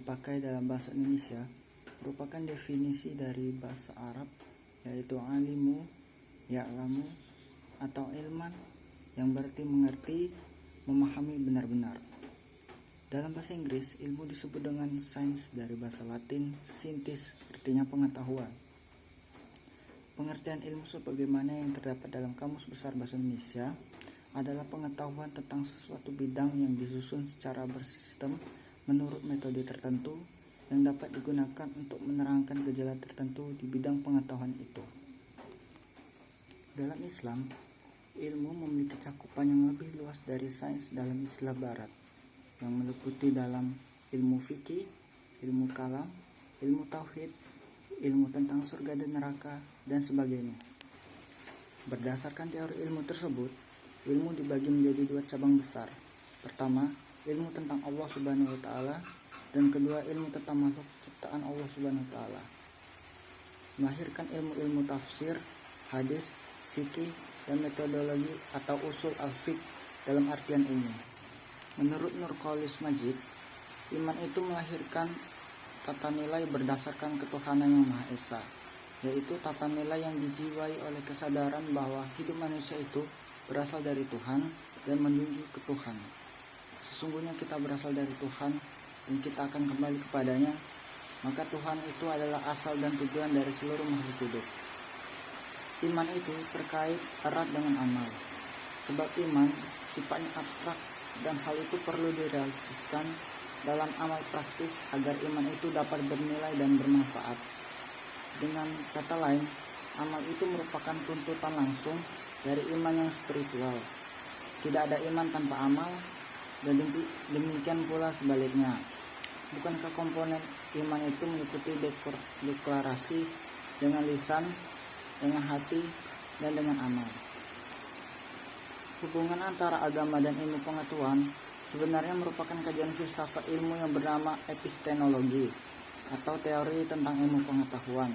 dipakai dalam bahasa Indonesia merupakan definisi dari bahasa Arab, yaitu alimu, ya'lamu, atau ilman, yang berarti mengerti, memahami benar-benar. Dalam bahasa Inggris, ilmu disebut dengan sains dari bahasa Latin scientis, artinya pengetahuan. Pengertian ilmu sebagaimana yang terdapat dalam Kamus Besar Bahasa Indonesia adalah pengetahuan tentang sesuatu bidang yang disusun secara bersistem menurut metode tertentu yang dapat digunakan untuk menerangkan gejala tertentu di bidang pengetahuan itu. Dalam Islam, ilmu memiliki cakupan yang lebih luas dari sains dalam istilah barat, yang meliputi dalam ilmu fikih, ilmu kalam, ilmu tauhid, ilmu tentang surga dan neraka, dan sebagainya. Berdasarkan teori ilmu tersebut, ilmu dibagi menjadi dua cabang besar. Pertama, ilmu tentang Allah Subhanahu wa Ta'ala, dan kedua, ilmu tentang makhluk ciptaan Allah Subhanahu wa Ta'ala. Melahirkan ilmu-ilmu tafsir, hadis, fikih, dan metodologi atau usul al-fiqh dalam artian ilmu. Menurut Nurcholish Majid, iman itu melahirkan tata nilai berdasarkan ketuhanan yang Maha Esa, yaitu tata nilai yang dijiwai oleh kesadaran bahwa hidup manusia itu berasal dari Tuhan dan menuju ke Tuhan. Sesungguhnya kita berasal dari Tuhan dan kita akan kembali kepadanya, maka Tuhan itu adalah asal dan tujuan dari seluruh makhluk hidup. Iman itu terkait erat dengan amal, sebab iman sifatnya abstrak dan hal itu perlu direalisasikan dalam amal praktis agar iman itu dapat bernilai dan bermanfaat. Dengan kata lain, amal itu merupakan tuntutan langsung dari iman yang spiritual. Tidak ada iman tanpa amal, dan demikian pula sebaliknya. Bukankah komponen iman itu meliputi deklarasi dengan lisan, dengan hati, dan dengan amal? Hubungan antara agama dan ilmu pengetahuan sebenarnya merupakan kajian filsafat ilmu yang bernama epistemologi, atau teori tentang ilmu pengetahuan.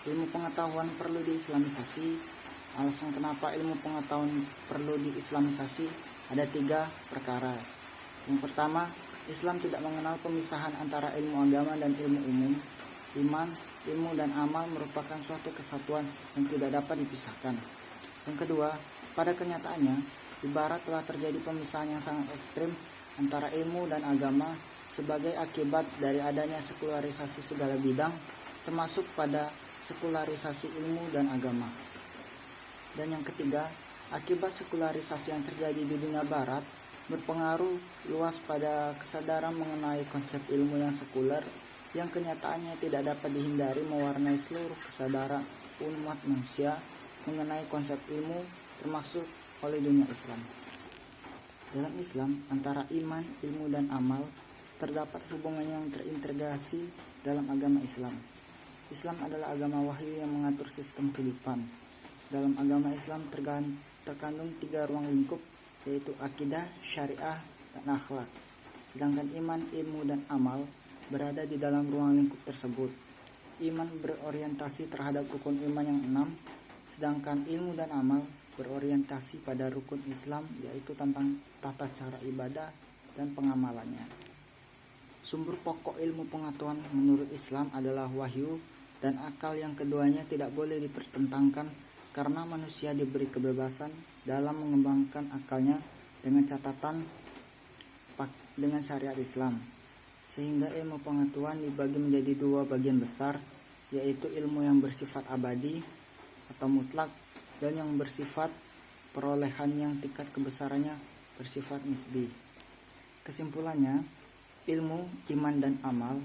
Ilmu pengetahuan perlu diislamisasi. Alasan kenapa ilmu pengetahuan perlu diislamisasi ada 3 perkara. Yang pertama, Islam tidak mengenal pemisahan antara ilmu agama dan ilmu umum. Iman, ilmu, dan amal merupakan suatu kesatuan yang tidak dapat dipisahkan. Yang kedua, pada kenyataannya, di Barat telah terjadi pemisahan yang sangat ekstrim antara ilmu dan agama sebagai akibat dari adanya sekularisasi segala bidang, termasuk pada sekularisasi ilmu dan agama. Dan yang ketiga, akibat sekularisasi yang terjadi di dunia Barat berpengaruh luas pada kesadaran mengenai konsep ilmu yang sekuler yang kenyataannya tidak dapat dihindari mewarnai seluruh kesadaran umat manusia mengenai konsep ilmu, termasuk oleh dunia Islam. Dalam Islam, antara iman, ilmu, dan amal terdapat hubungan yang terintegrasi dalam agama Islam. Islam adalah agama wahyu yang mengatur sistem kehidupan. Dalam agama Islam terkandung 3 ruang lingkup, yaitu akidah, syariah, dan akhlak. Sedangkan iman, ilmu, dan amal berada di dalam ruang lingkup tersebut. Iman berorientasi terhadap rukun iman yang 6, sedangkan ilmu dan amal berorientasi pada rukun Islam, yaitu tentang tata cara ibadah dan pengamalannya. Sumber pokok ilmu pengetahuan menurut Islam adalah wahyu dan akal, yang keduanya tidak boleh dipertentangkan karena manusia diberi kebebasan dalam mengembangkan akalnya dengan catatan dengan syariat Islam. Sehingga ilmu pengetahuan dibagi menjadi 2 bagian besar, yaitu ilmu yang bersifat abadi atau mutlak, dan yang bersifat perolehan yang tingkat kebesarannya bersifat nisbi. Kesimpulannya, ilmu, iman, dan amal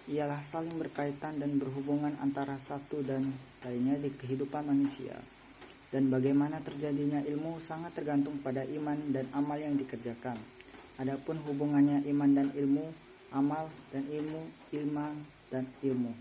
ialah saling berkaitan dan berhubungan antara satu dan lainnya di kehidupan manusia. Dan bagaimana terjadinya ilmu sangat tergantung pada iman dan amal yang dikerjakan. Adapun hubungannya iman dan ilmu, amal dan ilmu, iman dan ilmu.